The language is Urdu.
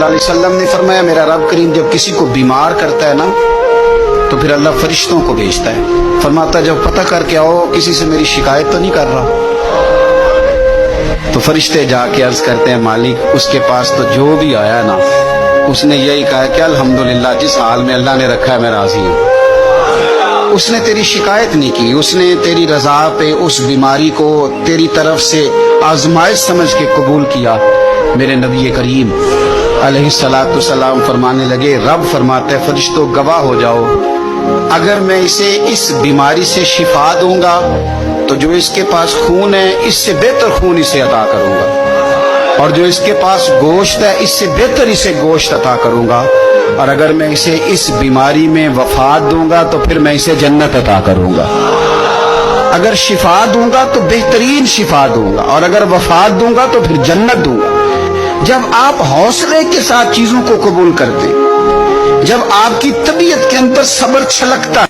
اللہ علیہ وسلم نے فرمایا میرا رب کریم جب کسی کو بیمار کرتا ہے نا تو پھر اللہ فرشتوں کو بھیجتا ہے، فرماتا جب پتہ کر کے آؤ کسی سے میری شکایت تو نہیں کر رہا۔ تو فرشتے جا کے عرض کرتے ہیں مالک اس کے پاس تو جو بھی آیا نا اس نے یہی کہا کہ الحمدللہ جس حال میں اللہ نے رکھا ہے میں راضی ہوں۔ اس نے تیری شکایت نہیں کی، اس نے تیری رضا پہ اس بیماری کو تیری طرف سے آزمائش سمجھ کے قبول کیا۔ میرے نبی کریم علیہ الصلوۃ والسلام فرمانے لگے، رب فرماتا ہے فرشتوں گواہ ہو جاؤ، اگر میں اسے اس بیماری سے شفا دوں گا تو جو اس کے پاس خون ہے اس سے بہتر خون اسے عطا کروں گا، اور جو اس کے پاس گوشت ہے اس سے بہتر اسے گوشت عطا کروں گا، اور اگر میں اسے اس بیماری میں وفات دوں گا تو پھر میں اسے جنت عطا کروں گا۔ اگر شفا دوں گا تو بہترین شفا دوں گا، اور اگر وفات دوں گا تو پھر جنت دوں گا۔ جب آپ حوصلے کے ساتھ چیزوں کو قبول کرتے، جب آپ کی طبیعت کے اندر صبر چھلکتا